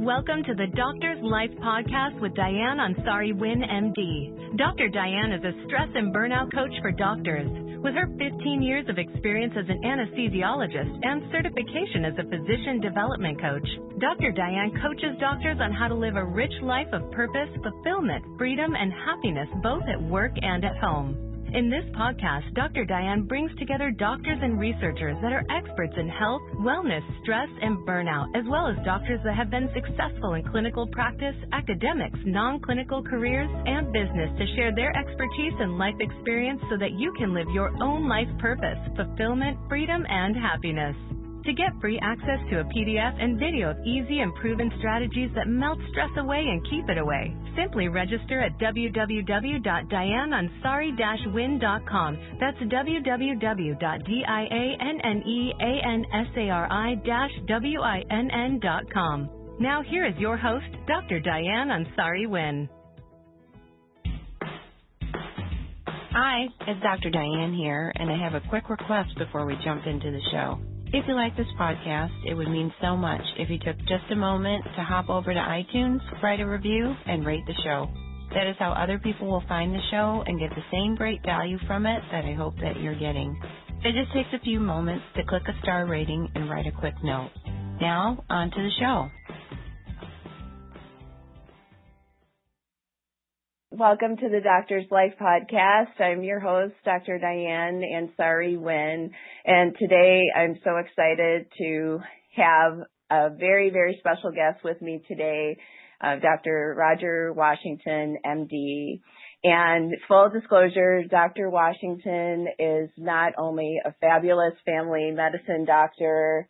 Welcome to the Doctor's Life Podcast with Dianne Ansari-Winn, MD. Dr. Dianne is a stress and burnout coach for doctors. With her 15 years of experience as an anesthesiologist and certification as a physician development coach, Dr. Dianne coaches doctors on how to live a rich life of purpose, fulfillment, freedom, and happiness both at work and at home. In this podcast, Dr. Dianne brings together doctors and researchers that are experts in health, wellness, stress, and burnout, as well as doctors that have been successful in clinical practice, academics, non-clinical careers, and business to share their expertise and life experience so that you can live your own life purpose, fulfillment, freedom, and happiness. To get free access to a PDF and video of easy and proven strategies that melt stress away and keep it away, simply register at www.dianneansari-winn.com. That's www.dianneansari-winn.com. Now here is your host, Dr. Dianne Ansari-Winn. Hi, it's Dr. Dianne here, and I have a quick request before we jump into the show. If you like this podcast, it would mean so much if you took just a moment to hop over to iTunes, write a review, and rate the show. That is how other people will find the show and get the same great value from it that I hope that you're getting. It just takes a few moments to click a star rating and write a quick note. Now, on to the show. Welcome to the Doctor's Life Podcast. I'm your host, Dr. Dianne Ansari-Winn, and today I'm so excited to have a very, very special guest with me today, Dr. Roger Washington, MD. And full disclosure, Dr. Washington is not only a fabulous family medicine doctor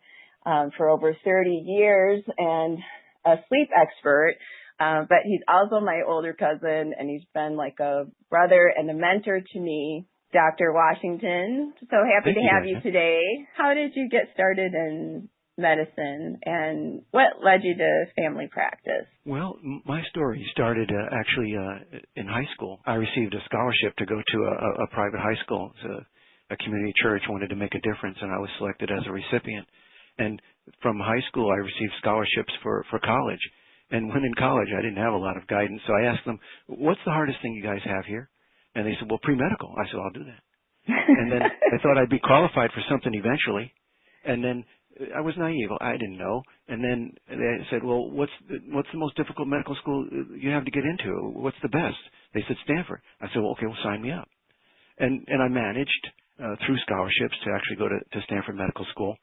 for over 30 years and a sleep expert, but he's also my older cousin, and he's been like a brother and a mentor to me. Dr. Washington, so happy to have you today. How did you get started in medicine, and what led you to family practice? Well, my story started actually in high school. I received a scholarship to go to a private high school. A community church wanted to make a difference, and I was selected as a recipient. And from high school, I received scholarships for college. And when in college, I didn't have a lot of guidance, so I asked them, what's the hardest thing you guys have here? And they said, well, pre-medical. I said, I'll do that. And then I thought I'd be qualified for something eventually. And then I was naive. I didn't know. And then they said, well, what's the most difficult medical school you have to get into? What's the best? They said, Stanford. I said, well, okay, well, sign me up. And I managed through scholarships to actually go to Stanford Medical School.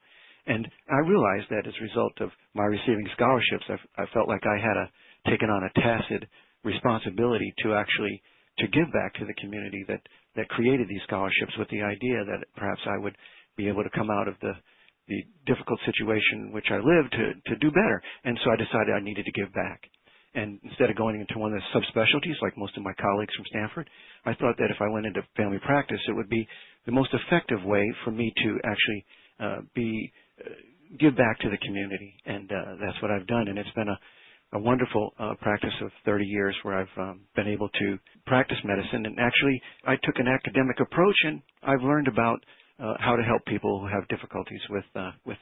And I realized that as a result of my receiving scholarships, I felt like I had taken on a tacit responsibility to actually to give back to the community that created these scholarships, with the idea that perhaps I would be able to come out of the difficult situation in which I lived to do better. And so I decided I needed to give back. And instead of going into one of the subspecialties like most of my colleagues from Stanford, I thought that if I went into family practice, it would be the most effective way for me to actually give back to the community, and that's what I've done. And it's been a wonderful practice of 30 years where I've been able to practice medicine. And actually, I took an academic approach, and I've learned about how to help people who have difficulties with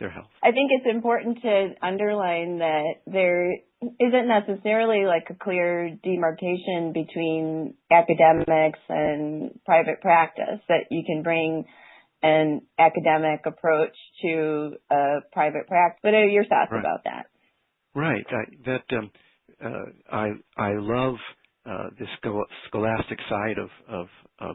their health. I think it's important to underline that there isn't necessarily like a clear demarcation between academics and private practice, that you can bring an academic approach to a private practice. What are your thoughts about that? Right. I love the scholastic side of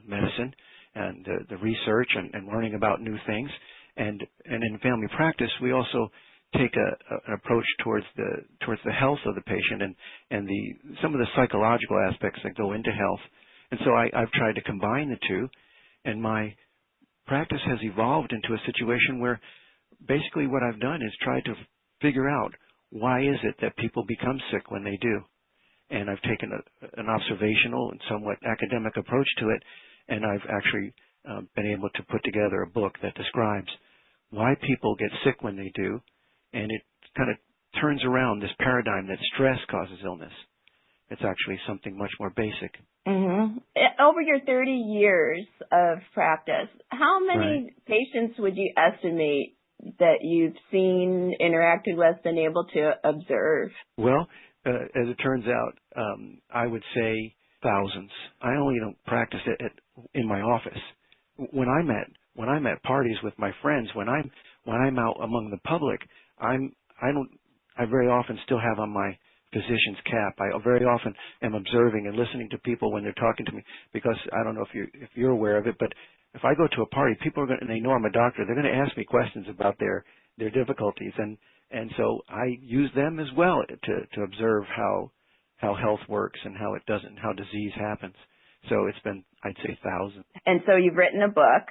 medicine and the research and learning about new things. And in family practice, we also take an approach towards the health of the patient and some of the psychological aspects that go into health. And so I've tried to combine the two, and my practice has evolved into a situation where basically what I've done is tried to figure out why is it that people become sick when they do. And I've taken an observational and somewhat academic approach to it, and I've actually been able to put together a book that describes why people get sick when they do, and it kind of turns around this paradigm that stress causes illness. It's actually something much more basic. Mm-hmm. Over your 30 years of practice, how many patients would you estimate that you've seen, interacted with, been able to observe? Well, as it turns out, I would say thousands. I only don't practice it in my office. When I'm at parties with my friends, when I'm out among the public, I very often still have on my physician's cap. I very often am observing and listening to people when they're talking to me, because I don't know if you're aware of it, but if I go to a party, people are going to, and they know I'm a doctor, they're going to ask me questions about their difficulties, and so I use them as well to observe how health works and how it doesn't, how disease happens. So it's been, I'd say, thousands. And so you've written a book.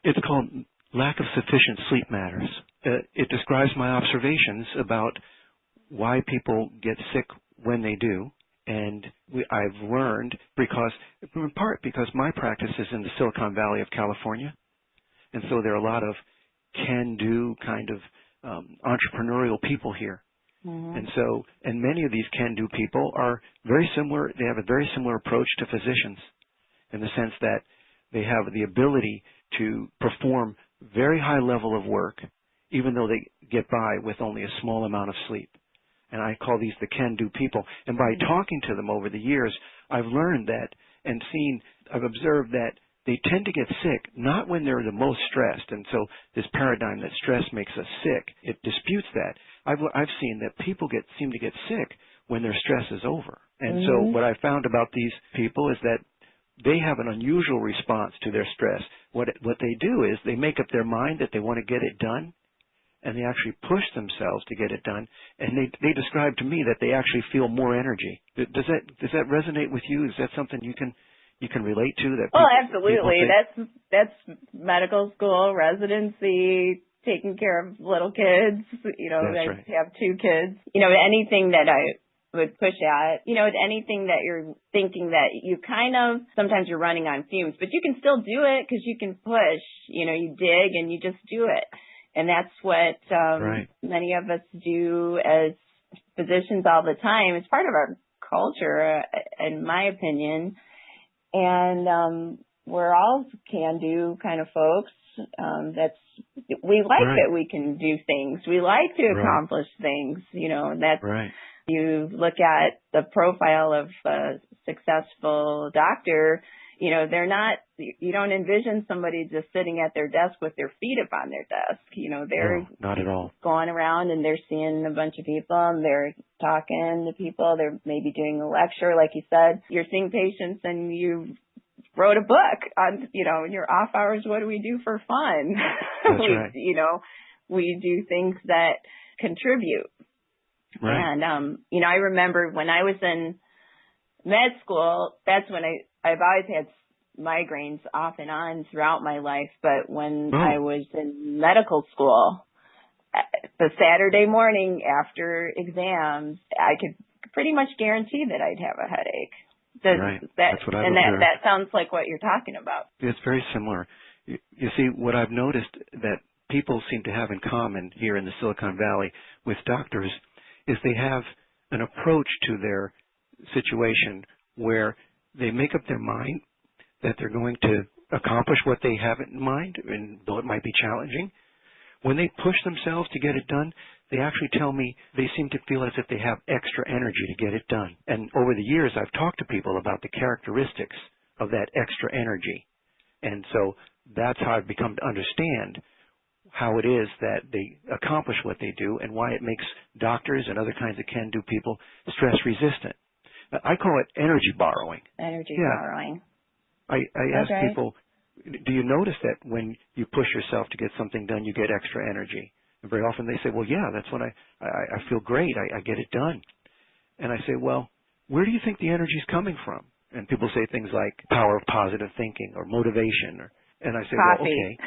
It's called Lack of Sufficient Sleep Matters. It describes my observations about why people get sick when they do, and I've learned in part because my practice is in the Silicon Valley of California, and so there are a lot of can-do kind of entrepreneurial people here. Mm-hmm. And many of these can-do people are very similar. They have a very similar approach to physicians in the sense that they have the ability to perform very high level of work, even though they get by with only a small amount of sleep. And I call these the can-do people. And by talking to them over the years, I've learned that and I've observed that they tend to get sick not when they're the most stressed. And so this paradigm that stress makes us sick, it disputes that. I've seen that people seem to get sick when their stress is over. And so what I found about these people is that they have an unusual response to their stress. What they do is they make up their mind that they want to get it done, and they actually push themselves to get it done. And they describe to me that they actually feel more energy. Does that resonate with you? Is that something you can relate to? Absolutely. That's medical school, residency, taking care of little kids. I have 2 kids. Anything that I would push at, anything that you're thinking that you sometimes you're running on fumes, but you can still do it because you can push, you dig and you just do it. And that's what many of us do as physicians all the time. It's part of our culture, in my opinion. And we're all can-do kind of folks. We like that we can do things. We like to accomplish things. You look at the profile of a successful doctor. They're not, you don't envision somebody just sitting at their desk with their feet up on their desk. They're not at all going around and they're seeing a bunch of people and they're talking to people. They're maybe doing a lecture, like you said. You're seeing patients and you wrote a book on, in your off hours, what do we do for fun? That's right. We do things that contribute. Right. And, I remember when I was in med school, that's when I've always had migraines off and on throughout my life. But when I was in medical school, the Saturday morning after exams, I could pretty much guarantee that I'd have a headache. That's what I've and observed. that sounds like what you're talking about. It's very similar. You see, what I've noticed that people seem to have in common here in the Silicon Valley with doctors is they have an approach to their situation where they make up their mind that they're going to accomplish what they have in mind, and though it might be challenging. When they push themselves to get it done, they actually tell me they seem to feel as if they have extra energy to get it done. And over the years, I've talked to people about the characteristics of that extra energy. And so that's how I've become to understand how it is that they accomplish what they do and why it makes doctors and other kinds of can-do people stress resistant. I call it energy borrowing. Borrowing. I ask people, do you notice that when you push yourself to get something done, you get extra energy? And very often they say, well, yeah, that's when I feel great. I get it done. And I say, well, where do you think the energy is coming from? And people say things like power of positive thinking or motivation. And I say, coffee.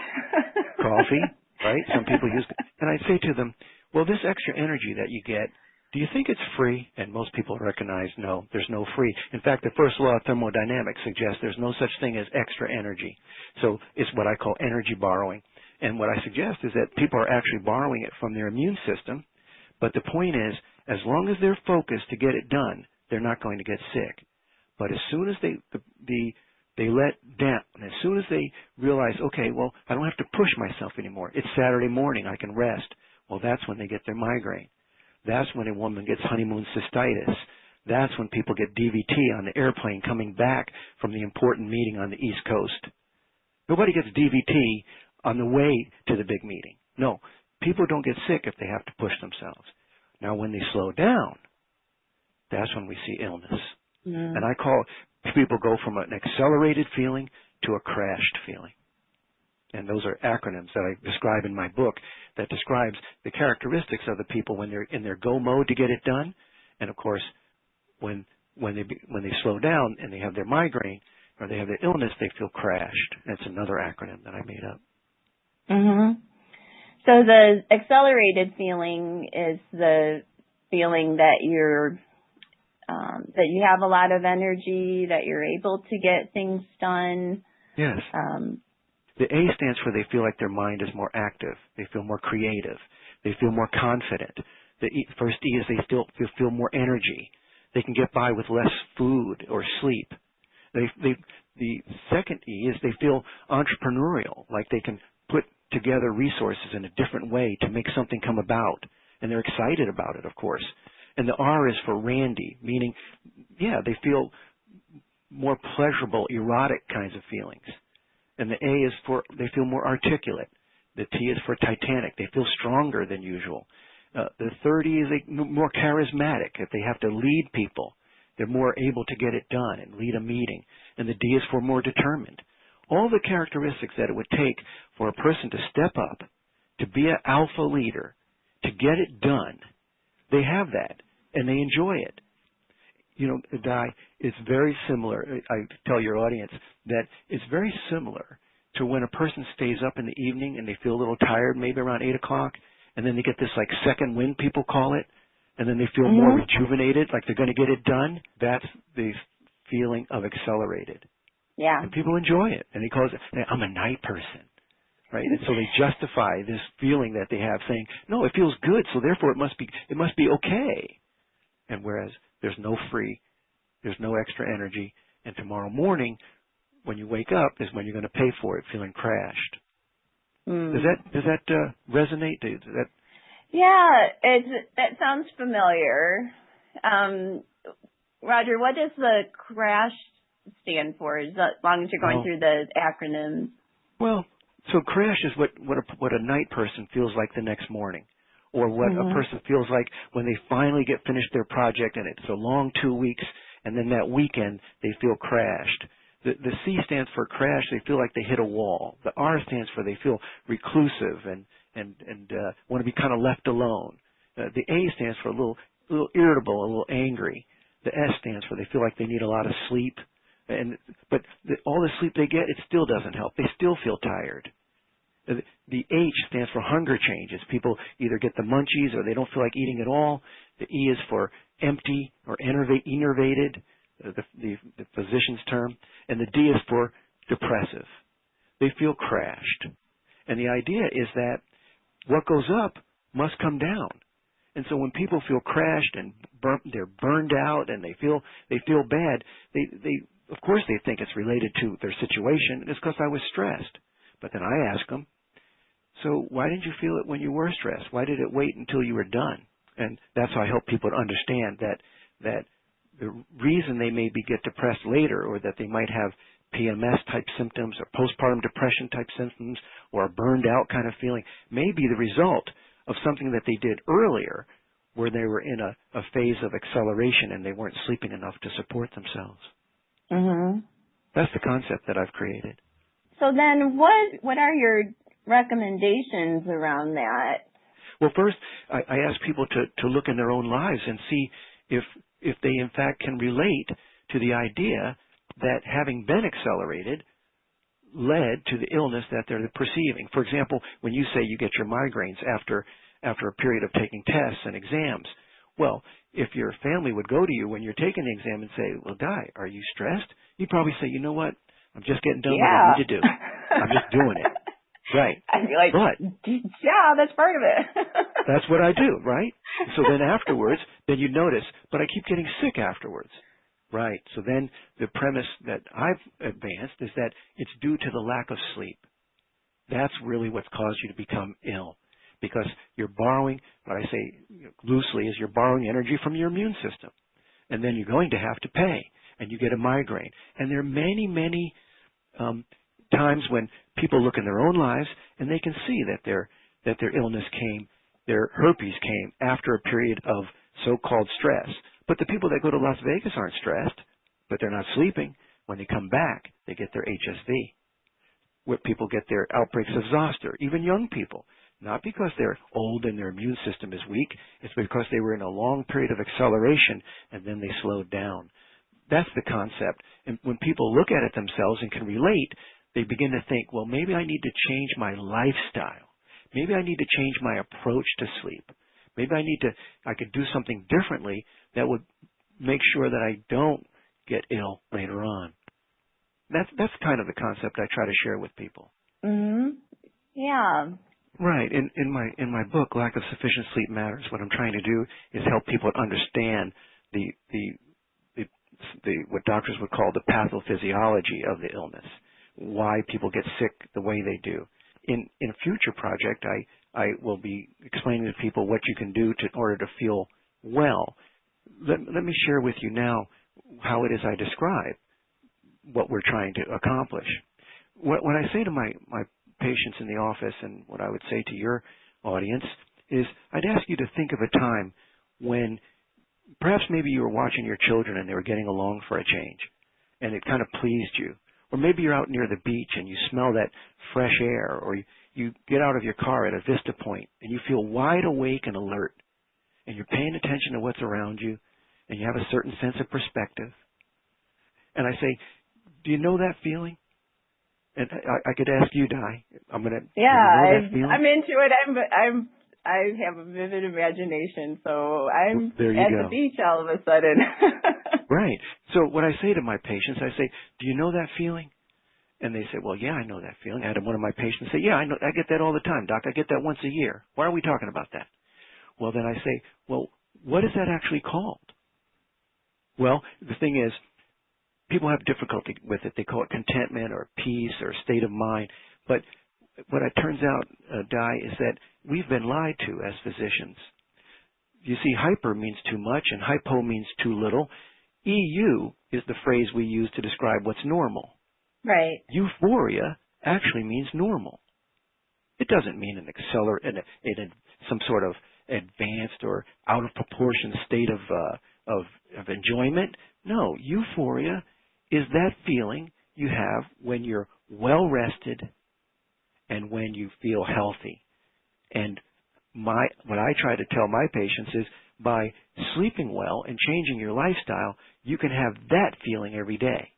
Well, okay, coffee, right? Some people use it. And I say to them, well, this extra energy that you get, do you think it's free? And most people recognize, no, there's no free. In fact, the first law of thermodynamics suggests there's no such thing as extra energy. So it's what I call energy borrowing. And what I suggest is that people are actually borrowing it from their immune system. But the point is, as long as they're focused to get it done, they're not going to get sick. But as soon as the They let down. And as soon as they realize, okay, well, I don't have to push myself anymore. It's Saturday morning. I can rest. Well, that's when they get their migraine. That's when a woman gets honeymoon cystitis. That's when people get DVT on the airplane coming back from the important meeting on the East Coast. Nobody gets DVT on the way to the big meeting. No, people don't get sick if they have to push themselves. Now, when they slow down, that's when we see illness. And I call people go from an accelerated feeling to a crashed feeling. And those are acronyms that I describe in my book that describes the characteristics of the people when they're in their go mode to get it done. And of course, when they slow down and they have their migraine or they have their illness, they feel crashed. That's another acronym that I made up. Mhm. So the accelerated feeling is the feeling that that you have a lot of energy, that you're able to get things done. Yes. The A stands for they feel like their mind is more active. They feel more creative. They feel more confident. The first E is they feel more energy. They can get by with less food or sleep. The second E is they feel entrepreneurial, like they can put together resources in a different way to make something come about. And they're excited about it, of course. And the R is for Randy, meaning, they feel more pleasurable, erotic kinds of feelings. And the A is for, they feel more articulate. The T is for Titanic. They feel stronger than usual. The third E is more charismatic. If they have to lead people, they're more able to get it done and lead a meeting. And the D is for more determined. All the characteristics that it would take for a person to step up, to be an alpha leader, to get it done, they have that, and they enjoy it. You know, Di, it's very similar. I tell your audience that it's very similar to when a person stays up in the evening and they feel a little tired, maybe around 8 o'clock, and then they get this like second wind, people call it, and then they feel more rejuvenated, like they're going to get it done. That's the feeling of accelerated. Yeah. And people enjoy it, and they call it, I'm a night person. Right? And so they justify this feeling that they have saying, no, it feels good, so therefore it must be okay. And whereas there's no extra energy, and tomorrow morning when you wake up is when you're going to pay for it feeling crashed. Does that resonate? Yeah, that sounds familiar. Roger, what does the CRASH stand for? As long as you're going through the acronyms. Well, so crash is what a night person feels like the next morning, or what a person feels like when they finally get finished their project and it's a long 2 weeks, and then that weekend they feel crashed. The C stands for crash. They feel like they hit a wall. The R stands for they feel reclusive and want to be kind of left alone. The A stands for a little irritable, a little angry. The S stands for they feel like they need a lot of sleep. But all the sleep they get, it still doesn't help. They still feel tired. The H stands for hunger changes. People either get the munchies or they don't feel like eating at all. The E is for empty or enervated, the physician's term. And the D is for depressive. They feel crashed. And the idea is that what goes up must come down. And so when people feel crashed and they're burned out and they feel bad, they of course they think it's related to their situation. It's because I was stressed. But then I ask them, so why didn't you feel it when you were stressed? Why did it wait until you were done? And that's how I help people to understand that the reason they maybe get depressed later, or that they might have PMS-type symptoms or postpartum depression-type symptoms or a burned-out kind of feeling, may be the result of something that they did earlier where they were in a phase of acceleration and they weren't sleeping enough to support themselves. That's the concept that I've created. So then what are your recommendations around that? Well, first, I ask people to look in their own lives and see if they, in fact, can relate to the idea that having been accelerated led to the illness that they're perceiving. For example, when you say you get your migraines after a period of taking tests and exams, well, if your family would go to you when you're taking the exam and say, well, Di, are you stressed? You'd probably say, you know what? I'm just getting done with what I need to do. I'm just doing it. Right. I'd be like, yeah, that's part of it. That's what I do, right? So then afterwards, then you notice, but I keep getting sick afterwards. Right. So then the premise that I've advanced is that it's due to the lack of sleep. That's really what's caused you to become ill, because you're borrowing, what I say loosely is you're borrowing energy from your immune system, and then you're going to have to pay, and you get a migraine. And there are many, many times when people look in their own lives and they can see that their illness came, their herpes came after a period of so-called stress. But the people that go to Las Vegas aren't stressed, but they're not sleeping. When they come back, they get their HSV. Where people get their outbreaks of zoster, even young people. Not because they're old and their immune system is weak, it's because they were in a long period of acceleration and then they slowed down. That's the concept. And when people look at it themselves and can relate, they begin to think, well, maybe I need to change my lifestyle. Maybe I need to change my approach to sleep. Maybe I could do something differently that would make sure that I don't get ill later on. That's kind of the concept I try to share with people. Mhm. Yeah. Right. In my book, Lack of Sufficient Sleep Matters, what I'm trying to do is help people understand the what doctors would call the pathophysiology of the illness, why people get sick the way they do. In a future project, I will be explaining to people what you can do in order to feel well. Let me share with you now how it is I describe what we're trying to accomplish. What I say to my patients in the office, and what I would say to your audience, is I'd ask you to think of a time when perhaps maybe you were watching your children and they were getting along for a change, and it kind of pleased you. Or maybe you're out near the beach and you smell that fresh air, or you get out of your car at a vista point and you feel wide awake and alert, and you're paying attention to what's around you, and you have a certain sense of perspective. And I say, do you know that feeling? And I could ask you, Di. I'm gonna. Yeah, you know that feeling? I'm into it. I have a vivid imagination, so I'm at the beach all of a sudden. Right. So what I say to my patients, I say, do you know that feeling? And they say, well, yeah, I know that feeling. I had one of my patients say, yeah, I know. I get that all the time, Doc. I get that once a year. Why are we talking about that? Well, then I say, well, what is that actually called? Well, the thing is, people have difficulty with it. They call it contentment or peace or state of mind. But what it turns out, Di, is that we've been lied to as physicians. You see, hyper means too much and hypo means too little. EU is the phrase we use to describe what's normal. Right. Euphoria actually means normal. It doesn't mean some sort of advanced or out of proportion state of enjoyment. No, euphoria is that feeling you have when you're well rested and when you feel healthy. And what I try to tell my patients is by sleeping well and changing your lifestyle, you can have that feeling every day.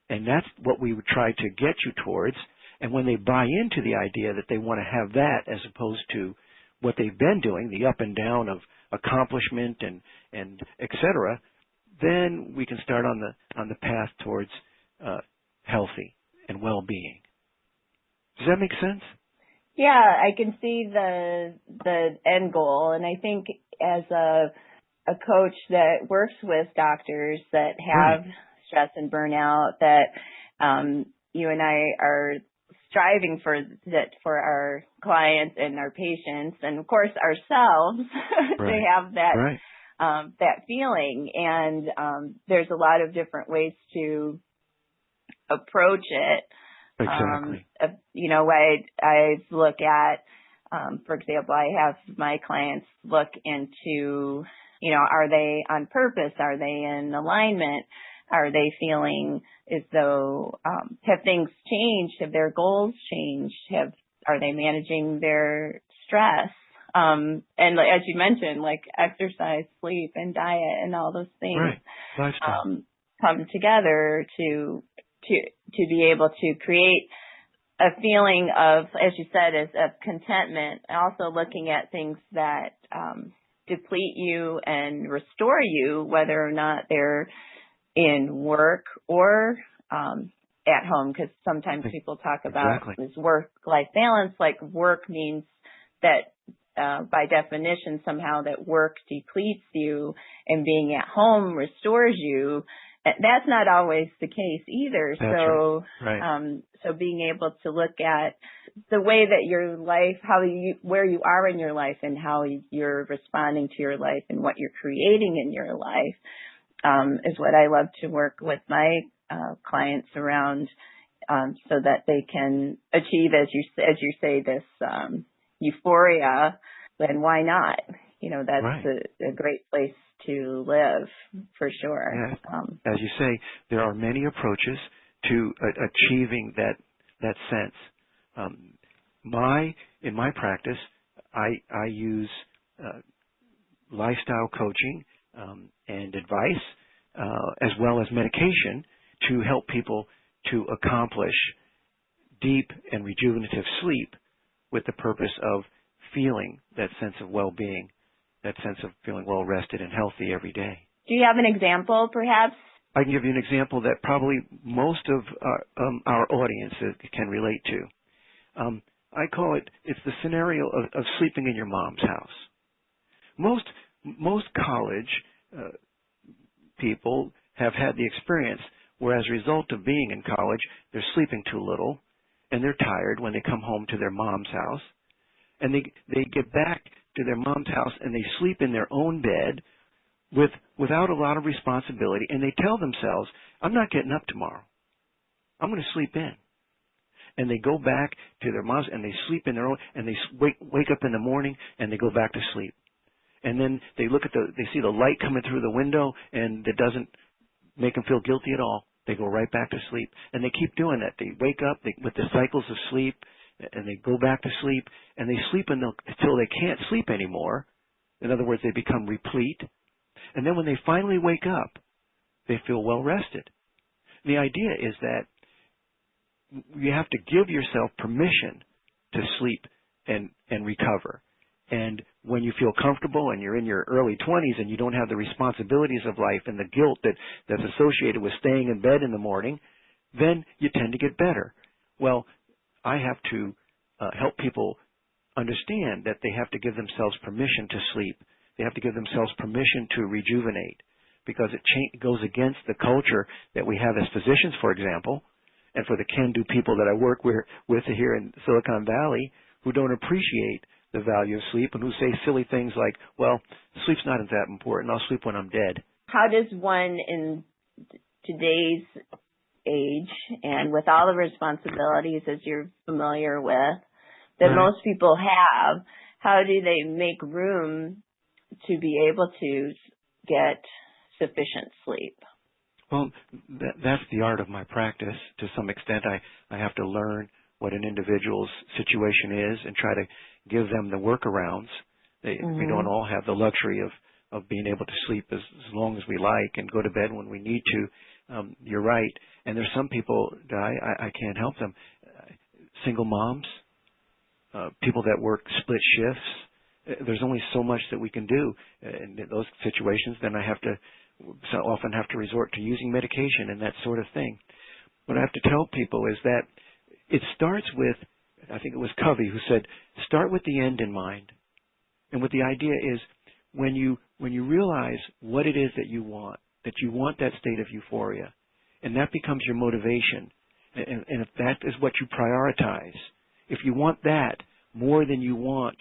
And that's what we would try to get you towards. And when they buy into the idea that they want to have that as opposed to what they've been doing, the up and down of accomplishment and et cetera, then we can start on the path towards healthy and well-being. Does that make sense? Yeah, I can see the end goal, and I think as a coach that works with doctors that have stress and burnout, that you and I are striving for that for our clients and our patients, and of course ourselves, to have that that feeling. And there's a lot of different ways to approach it. Exactly. I look at, for example, I have my clients look into, are they on purpose? Are they in alignment? Are they feeling as though, have things changed? Have their goals changed? Are they managing their stress? And as you mentioned, like exercise, sleep, and diet, and all those things come together to be able to create a feeling of, as you said, of contentment, and also looking at things that deplete you and restore you, whether or not they're in work or at home, because sometimes people talk about this work-life balance, like work means that by definition somehow that work depletes you and being at home restores you. that's not always the case either. That's so, right. So being able to look at the way that your life, where you are in your life and how you're responding to your life and what you're creating in your life, is what I love to work with my clients around, so that they can achieve, as you say, this euphoria. Then why not? That's right. a great place to live, for sure. Yeah. As you say, there are many approaches to achieving that sense. In my practice, I use lifestyle coaching and advice, as well as medication, to help people to accomplish deep and rejuvenative sleep with the purpose of feeling that sense of well-being, that sense of feeling well-rested and healthy every day. Do you have an example, perhaps? I can give you an example that probably most of our audience can relate to. I call it's the scenario of sleeping in your mom's house. Most college people have had the experience where, as a result of being in college, they're sleeping too little and they're tired when they come home to their mom's house. And they get back to their mom's house and they sleep in their own bed without a lot of responsibility, and they tell themselves, I'm not getting up tomorrow. I'm going to sleep in. And they go back to their moms and they sleep in their own, and they wake up in the morning and they go back to sleep. And then they they see the light coming through the window, and it doesn't make them feel guilty at all. They go right back to sleep. And they keep doing that. They wake up with the cycles of sleep, and they go back to sleep, and they sleep until they can't sleep anymore. In other words, they become replete. And then when they finally wake up, they feel well rested. The idea is that you have to give yourself permission to sleep and recover. And when you feel comfortable and you're in your early 20s and you don't have the responsibilities of life and the guilt that's associated with staying in bed in the morning, then you tend to get better. Well, I have to help people understand that they have to give themselves permission to sleep. They have to give themselves permission to rejuvenate, because it goes against the culture that we have as physicians, for example, and for the can-do people that I work with here in Silicon Valley, who don't appreciate the value of sleep and who say silly things like, well, sleep's not that important. I'll sleep when I'm dead. How does one in today's age and with all the responsibilities, as you're familiar with, that right. most people have, how do they make room to be able to get sufficient sleep? Well, that's the art of my practice. To some extent, I have to learn what an individual's situation is and try to give them the workarounds. We don't all have the luxury of being able to sleep as long as we like and go to bed when we need to. You're right. And there's some people that I can't help them. Single moms, people that work split shifts. There's only so much that we can do in those situations. Then I so often have to resort to using medication and that sort of thing. What I have to tell people is that it starts with, I think it was Covey who said, start with the end in mind. And what the idea is, when you realize what it is that you want that state of euphoria, and that becomes your motivation, and if that is what you prioritize, if you want that more than you want,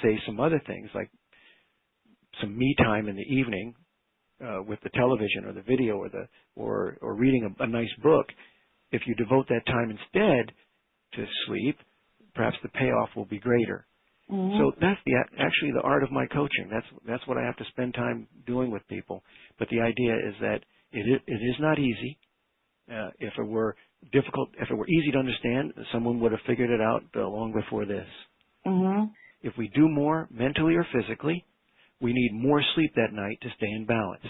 say, some other things like some me time in the evening with the television or the video or reading a nice book, if you devote that time instead to sleep, perhaps the payoff will be greater. Mm-hmm. So that's actually the art of my coaching. That's what I have to spend time doing with people. But the idea is that it is not easy. If it were difficult, if it were easy to understand, someone would have figured it out long before this. Mm-hmm. If we do more mentally or physically, we need more sleep that night to stay in balance.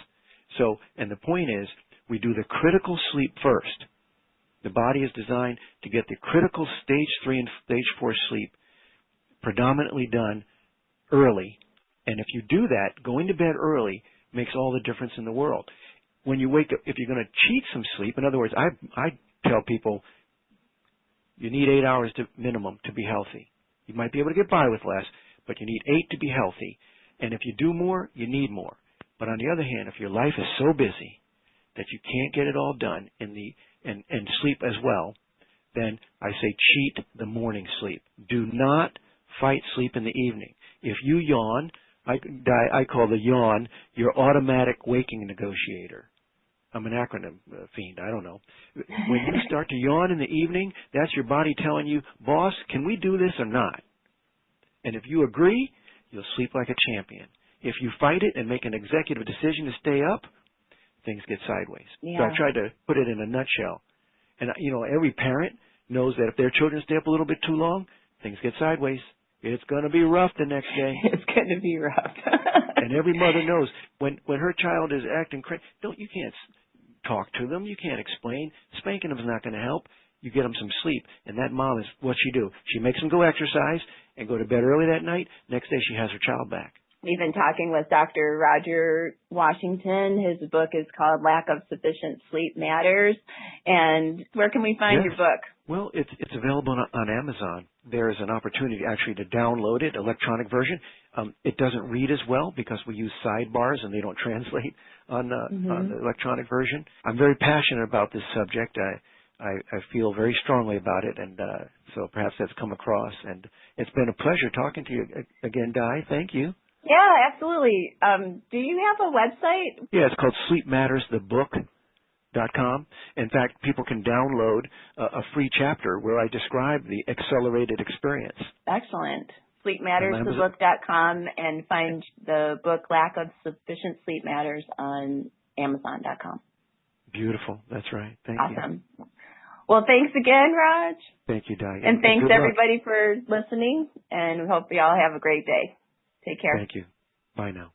So, and the point is, we do the critical sleep first. The body is designed to get the critical stage 3 and stage 4 sleep predominantly done early. And if you do that, going to bed early makes all the difference in the world. When you wake up, if you're going to cheat some sleep, in other words, I tell people you need 8 hours minimum to be healthy. You might be able to get by with less, but you need 8 to be healthy. And if you do more, you need more. But on the other hand, if your life is so busy that you can't get it all done and sleep as well, then I say cheat the morning sleep. Do not fight sleep in the evening. If you yawn, I call the yawn your automatic waking negotiator. I'm an acronym fiend. I don't know. When you start to yawn in the evening, that's your body telling you, boss, can we do this or not? And if you agree, you'll sleep like a champion. If you fight it and make an executive decision to stay up, things get sideways. Yeah. So I tried to put it in a nutshell. And, every parent knows that if their children stay up a little bit too long, things get sideways. It's going to be rough the next day. It's going to be rough. And every mother knows when her child is acting crazy, you can't talk to them. You can't explain. Spanking them is not going to help. You get them some sleep. And that mom is what she do. She makes them go exercise and go to bed early that night. Next day she has her child back. We've been talking with Dr. Roger Washington. His book is called Lack of Sufficient Sleep Matters. And where can we find your book? Well, it's available on Amazon. There is an opportunity actually to download it, electronic version. It doesn't read as well because we use sidebars and they don't translate on the electronic version. I'm very passionate about this subject. I feel very strongly about it, and so perhaps that's come across. And it's been a pleasure talking to you again, Di. Thank you. Yeah, absolutely. Do you have a website? Yeah, it's called sleepmattersthebook.com. In fact, people can download a free chapter where I describe the accelerated experience. Excellent. Sleepmattersthebook.com, and find the book Lack of Sufficient Sleep Matters on Amazon.com. Beautiful. That's right. Thank you. Awesome. Well, thanks again, Raj. Thank you, Diane. And thanks everybody for listening, and we hope you all have a great day. Take care. Thank you. Bye now.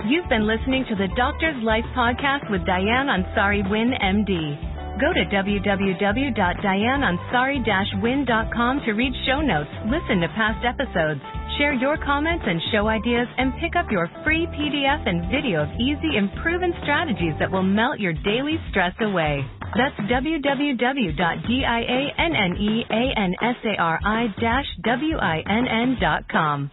You've been listening to the Doctor's Life Podcast with Dianne Ansari-Winn, MD. Go to www.dianneansari-winn.com to read show notes, listen to past episodes, share your comments and show ideas, and pick up your free PDF and video of easy and proven strategies that will melt your daily stress away. That's www.dianneansari-winn.com.